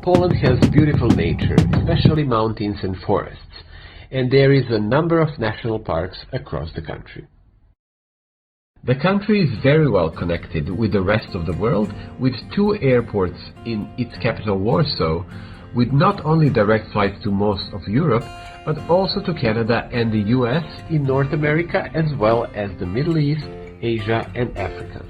Poland has beautiful nature, especially mountains and forests, and there is a number of national parks across the country. The country is very well connected with the rest of the world, with 2 airports in its capital Warsaw, with not only direct flights to most of Europe, but also to Canada and the US in North America, as well as the Middle East, Asia and Africa.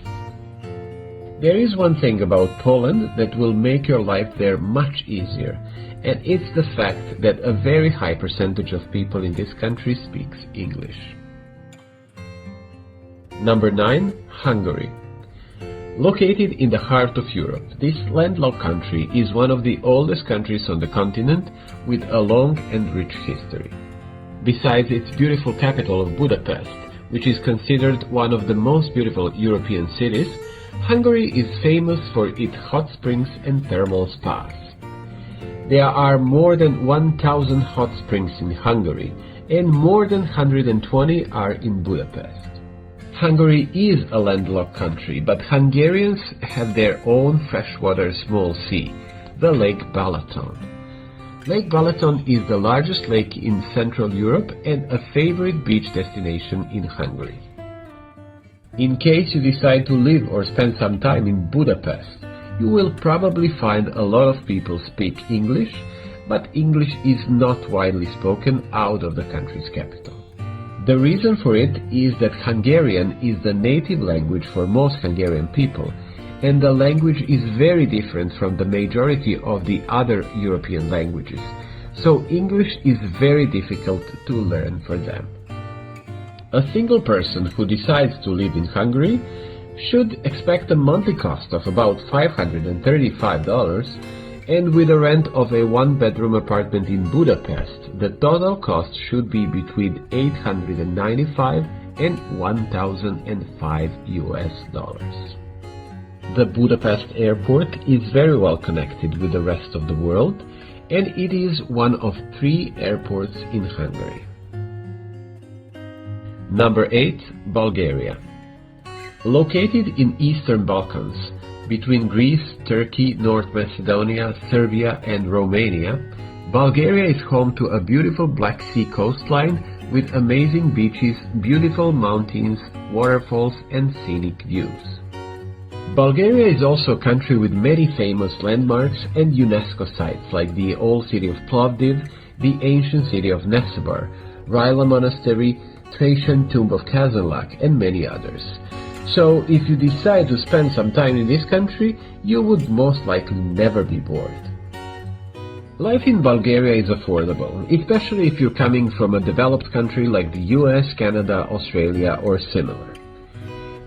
There is one thing about Poland that will make your life there much easier, and it's the fact that a very high percentage of people in this country speaks English. Number 9. Hungary. Located in the heart of Europe, this landlocked country is one of the oldest countries on the continent with a long and rich history. Besides its beautiful capital of Budapest, which is considered one of the most beautiful European cities, Hungary is famous for its hot springs and thermal spas. There are more than 1,000 hot springs in Hungary, and more than 120 are in Budapest. Hungary is a landlocked country, but Hungarians have their own freshwater small sea, the Lake Balaton. Lake Balaton is the largest lake in Central Europe and a favorite beach destination in Hungary. In case you decide to live or spend some time in Budapest, you will probably find a lot of people speak English, but English is not widely spoken out of the country's capital. The reason for it is that Hungarian is the native language for most Hungarian people, and the language is very different from the majority of the other European languages, so English is very difficult to learn for them. A single person who decides to live in Hungary should expect a monthly cost of about $535, and with a rent of a 1-bedroom apartment in Budapest, the total cost should be between $895 and $1,005 US. The Budapest airport is very well connected with the rest of the world, and it is one of 3 airports in Hungary. Number 8. Bulgaria. Located in Eastern Balkans, between Greece, Turkey, North Macedonia, Serbia and Romania, Bulgaria is home to a beautiful Black Sea coastline with amazing beaches, beautiful mountains, waterfalls and scenic views. Bulgaria is also a country with many famous landmarks and UNESCO sites like the old city of Plovdiv, the ancient city of Nesebar, Rila Monastery, Thracian tomb of Kazanlak and many others. So if you decide to spend some time in this country, you would most likely never be bored. Life in Bulgaria is affordable, especially if you're coming from a developed country like the US, Canada, Australia or similar.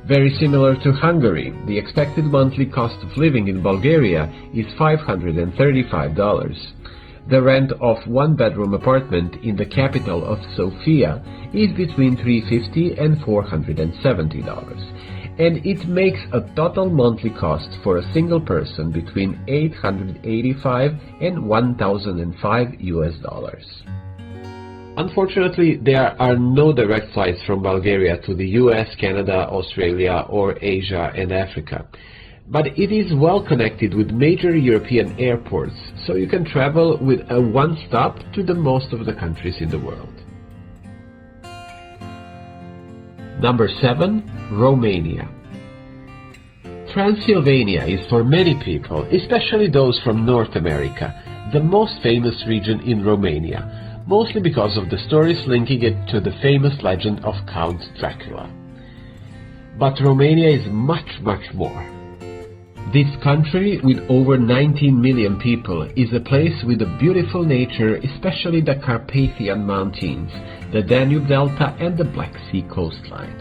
Very similar to Hungary, the expected monthly cost of living in Bulgaria is $535. The rent of 1-bedroom apartment in the capital of Sofia is between $350 and $470, and it makes a total monthly cost for a single person between $885 and $1,005 US. Unfortunately, there are no direct flights from Bulgaria to the US, Canada, Australia or Asia and Africa. But it is well connected with major European airports, so you can travel with a one-stop to the most of the countries in the world. Number 7. Romania. Transylvania is for many people, especially those from North America, the most famous region in Romania, mostly because of the stories linking it to the famous legend of Count Dracula. But Romania is much more. This country, with over 19 million people, is a place with a beautiful nature, especially the Carpathian Mountains, the Danube Delta and the Black Sea coastline.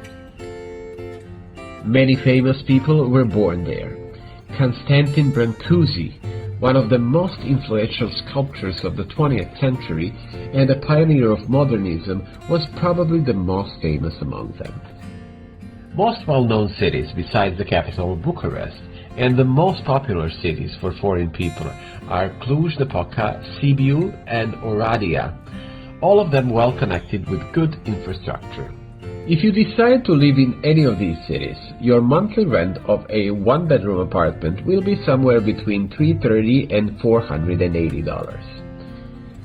Many famous people were born there. Constantin Brancusi, one of the most influential sculptors of the 20th century and a pioneer of modernism, was probably the most famous among them. Most well-known cities besides the capital Bucharest and the most popular cities for foreign people are Cluj-Napoca, Sibiu and Oradea, all of them well connected with good infrastructure. If you decide to live in any of these cities, your monthly rent of a one-bedroom apartment will be somewhere between $330 and $480.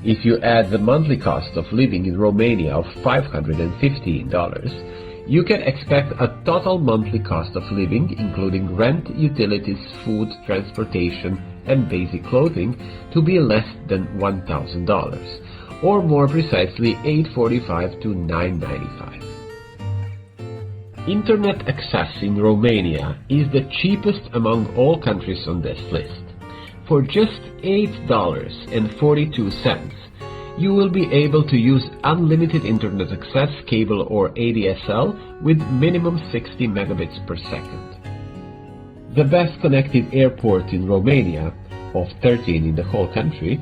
If you add the monthly cost of living in Romania of $515, you can expect a total monthly cost of living, including rent, utilities, food, transportation, and basic clothing, to be less than $1,000, or more precisely $845 to $995. Internet access in Romania is the cheapest among all countries on this list. For just $8.42, you will be able to use unlimited internet access, cable or ADSL, with minimum 60 megabits per second. The best connected airport in Romania, of 13 in the whole country,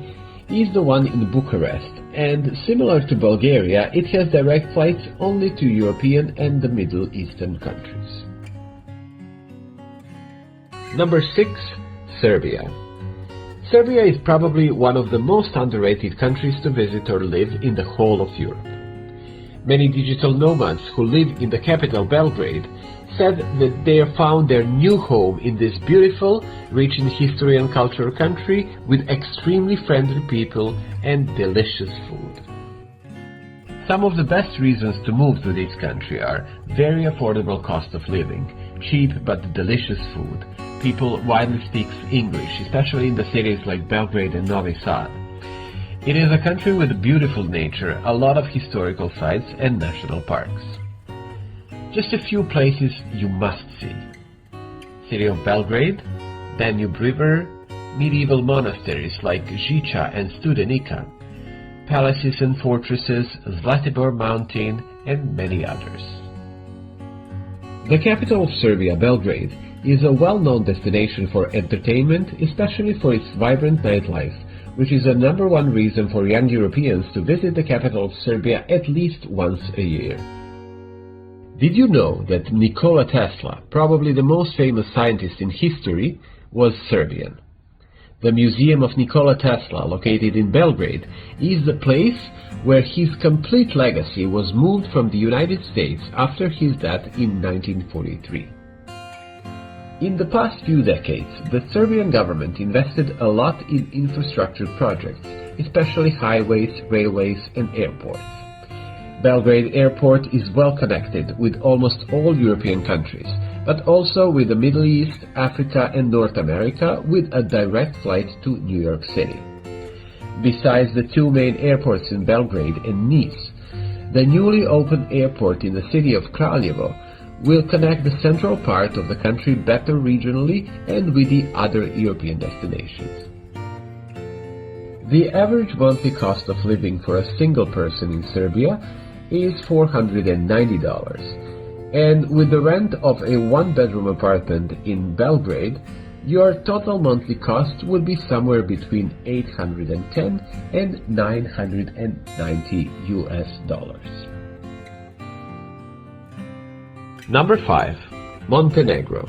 is the one in Bucharest, and similar to Bulgaria, it has direct flights only to European and the Middle Eastern countries. Number 6. Serbia. Serbia is probably one of the most underrated countries to visit or live in the whole of Europe. Many digital nomads who live in the capital Belgrade said that they found their new home in this beautiful, rich in history and culture country with extremely friendly people and delicious food. Some of the best reasons to move to this country are very affordable cost of living, cheap but delicious food. People widely speak English, especially in the cities like Belgrade and Novi Sad. It is a country with beautiful nature, a lot of historical sites and national parks. Just a few places you must see. City of Belgrade, Danube River, medieval monasteries like Žiča and Studenica, palaces and fortresses, Zlatibor Mountain, and many others. The capital of Serbia, Belgrade, is a well-known destination for entertainment, especially for its vibrant nightlife, which is the #1 reason for young Europeans to visit the capital of Serbia at least once a year. Did you know that Nikola Tesla, probably the most famous scientist in history, was Serbian? The Museum of Nikola Tesla, located in Belgrade, is the place where his complete legacy was moved from the United States after his death in 1943. In the past few decades, the Serbian government invested a lot in infrastructure projects, especially highways, railways, and airports. Belgrade Airport is well connected with almost all European countries, but also with the Middle East, Africa, and North America, with a direct flight to New York City. Besides the two main airports in Belgrade and Nice, the newly opened airport in the city of Kraljevo will connect the central part of the country better regionally and with the other European destinations. The average monthly cost of living for a single person in Serbia is $490, and with the rent of a one-bedroom apartment in Belgrade, your total monthly cost will be somewhere between $810 and $990 US. Number 5. Montenegro.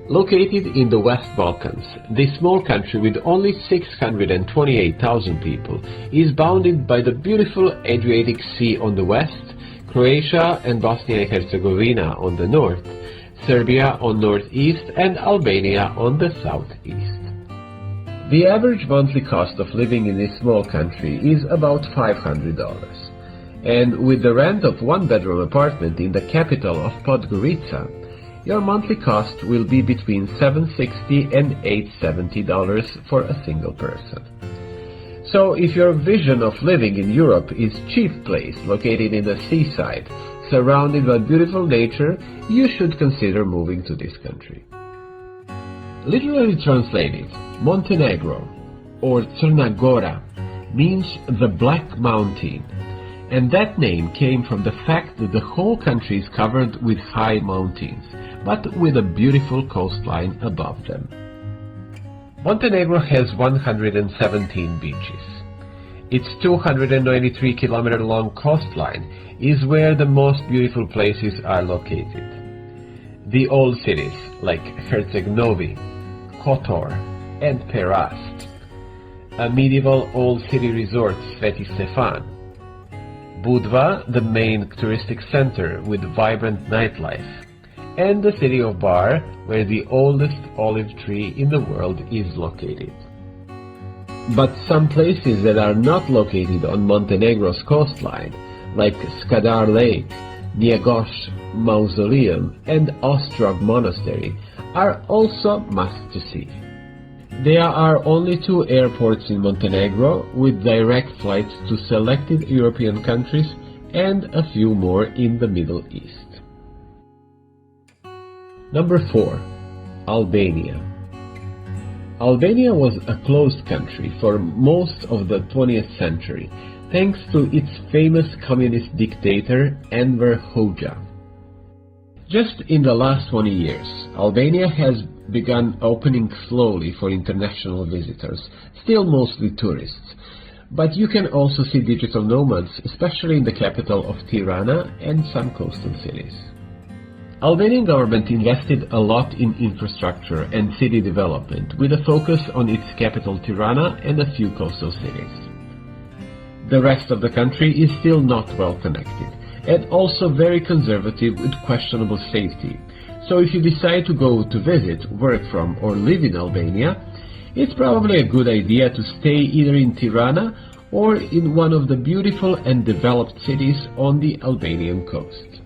Located in the West Balkans, this small country with only 628,000 people is bounded by the beautiful Adriatic Sea on the west, Croatia and Bosnia and Herzegovina on the north, Serbia on northeast, and Albania on the southeast. The average monthly cost of living in this small country is about $500. And with the rent of one-bedroom apartment in the capital of Podgorica, your monthly cost will be between $760 and $870 for a single person. So if your vision of living in Europe is cheap place located in the seaside, surrounded by beautiful nature, you should consider moving to this country. Literally translated, Montenegro, or Crna Gora, means the Black Mountain, and that name came from the fact that the whole country is covered with high mountains, but with a beautiful coastline above them. Montenegro has 117 beaches. Its 293-kilometer-long coastline is where the most beautiful places are located. The old cities like Herceg Novi, Kotor, and Perast, a medieval old city resort, Sveti Stefan, Budva, the main touristic center with vibrant nightlife, and the city of Bar, where the oldest olive tree in the world is located. But some places that are not located on Montenegro's coastline, like Skadar Lake, Njegoš Mausoleum, and Ostrog Monastery, are also must-to-see. There are only 2 airports in Montenegro with direct flights to selected European countries and a few more in the Middle East. Number 4. Albania. Albania was a closed country for most of the 20th century, thanks to its famous communist dictator Enver Hoxha. Just in the last 20 years, Albania has begun opening slowly for international visitors, still mostly tourists. But you can also see digital nomads, especially in the capital of Tirana and some coastal cities. Albanian government invested a lot in infrastructure and city development, with a focus on its capital Tirana and a few coastal cities. The rest of the country is still not well connected, and also very conservative with questionable safety. So if you decide to go to visit, work from, or live in Albania, it's probably a good idea to stay either in Tirana or in one of the beautiful and developed cities on the Albanian coast.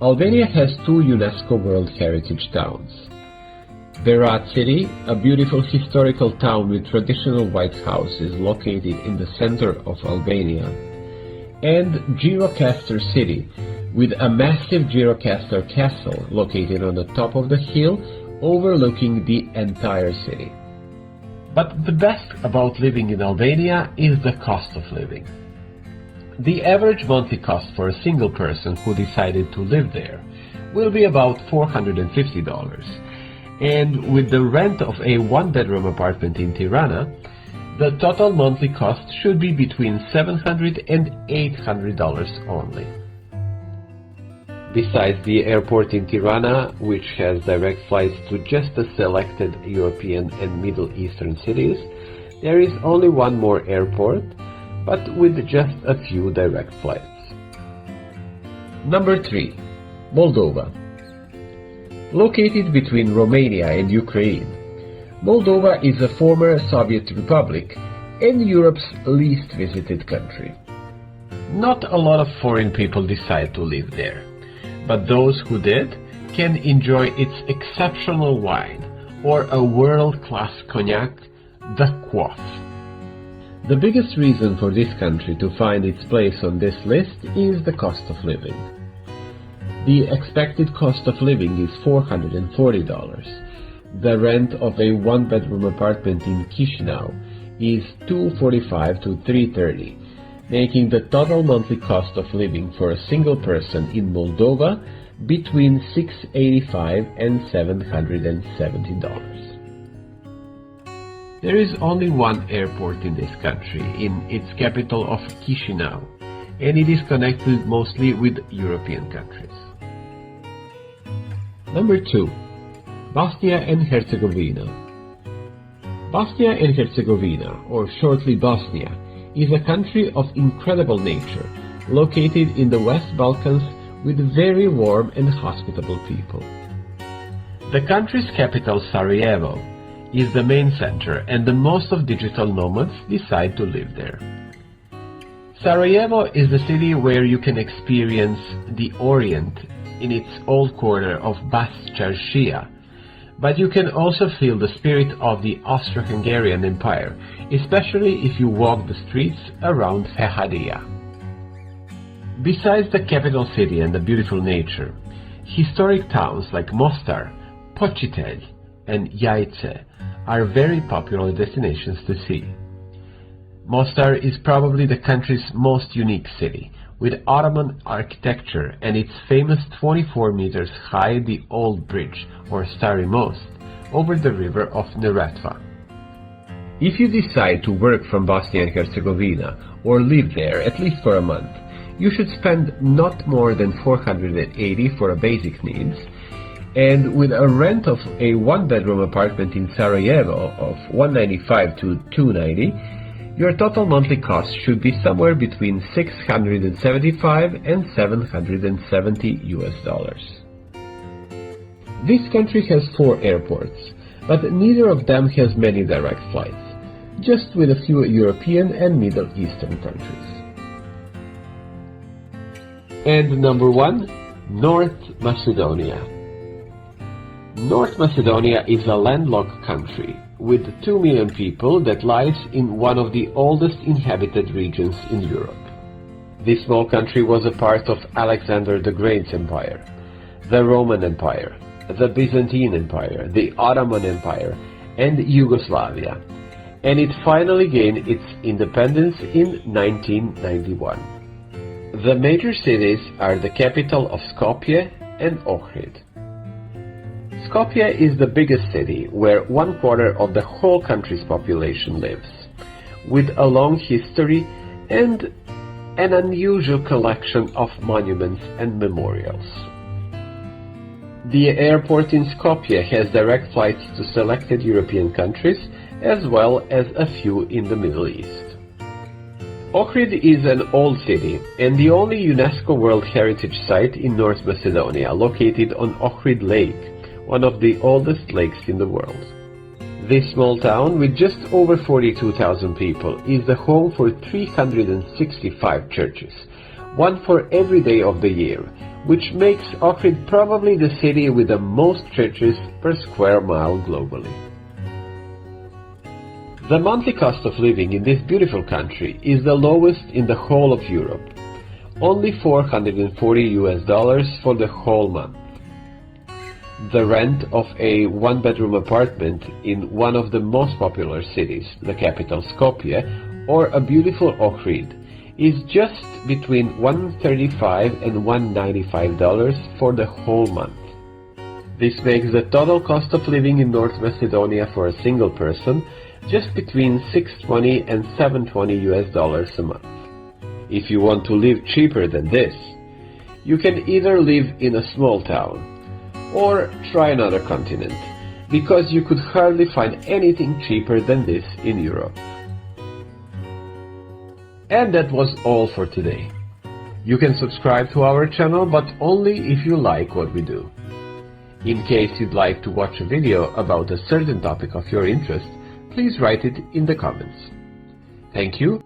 Albania has 2 UNESCO World Heritage towns. Berat City, a beautiful historical town with traditional white houses located in the center of Albania, and Gjirokastër City, with a massive Gjirokastër castle located on the top of the hill overlooking the entire city. But the best about living in Albania is the cost of living. The average monthly cost for a single person who decided to live there will be about $450, and with the rent of a 1-bedroom apartment in Tirana, the total monthly cost should be between $700 and $800 only. Besides the airport in Tirana, which has direct flights to just the selected European and Middle Eastern cities, there is only one more airport, but with just a few direct flights. Number 3. Moldova. Located between Romania and Ukraine, Moldova is a former Soviet republic and Europe's least visited country. Not a lot of foreign people decide to live there, but those who did can enjoy its exceptional wine or a world-class cognac, the Quaff. The biggest reason for this country to find its place on this list is the cost of living. The expected cost of living is $440. The rent of a 1-bedroom apartment in Chisinau is $245 to $330, making the total monthly cost of living for a single person in Moldova between $685 and $770. There is only one airport in this country, in its capital of Chisinau, and it is connected mostly with European countries. Number 2. Bosnia and Herzegovina. Bosnia and Herzegovina, or shortly Bosnia, is a country of incredible nature, located in the West Balkans with very warm and hospitable people. The country's capital, Sarajevo, is the main center, and the most of digital nomads decide to live there. Sarajevo is the city where you can experience the Orient in its old quarter of Bas Čaršija, but you can also feel the spirit of the Austro-Hungarian Empire, especially if you walk the streets around Fehadia. Besides the capital city and the beautiful nature, historic towns like Mostar, Počitelj, and Jajce are very popular destinations to see. Mostar is probably the country's most unique city, with Ottoman architecture and its famous 24 meters high the Old Bridge, or Stari Most, over the river of Neretva. If you decide to work from Bosnia and Herzegovina, or live there at least for a month, you should spend not more than $480 for a basic needs, and with a rent of a 1-bedroom apartment in Sarajevo of $195 to $290, your total monthly cost should be somewhere between $675 and $770 US. This country has 4 airports, but neither of them has many direct flights, just with a few European and Middle Eastern countries. And number 1, North Macedonia. North Macedonia is a landlocked country with 2 million people that lies in one of the oldest inhabited regions in Europe. This small country was a part of Alexander the Great's empire, the Roman Empire, the Byzantine Empire, the Ottoman Empire, and Yugoslavia, and it finally gained its independence in 1991. The major cities are the capital of Skopje and Ohrid. Skopje is the biggest city where 1/4 of the whole country's population lives, with a long history and an unusual collection of monuments and memorials. The airport in Skopje has direct flights to selected European countries as well as a few in the Middle East. Ohrid is an old city and the only UNESCO World Heritage Site in North Macedonia, located on Ohrid Lake, one of the oldest lakes in the world. This small town, with just over 42,000 people, is the home for 365 churches, one for every day of the year, which makes Ohrid probably the city with the most churches per square mile globally. The monthly cost of living in this beautiful country is the lowest in the whole of Europe, only $440 US for the whole month. The rent of a 1-bedroom apartment in one of the most popular cities, the capital Skopje, or a beautiful Ohrid, is just between $135 and $195 for the whole month. This makes the total cost of living in North Macedonia for a single person just between $620 and $720 US a month. If you want to live cheaper than this, you can either live in a small town or try another continent, because you could hardly find anything cheaper than this in Europe. And that was all for today. You can subscribe to our channel, but only if you like what we do. In case you'd like to watch a video about a certain topic of your interest, please write it in the comments. Thank you.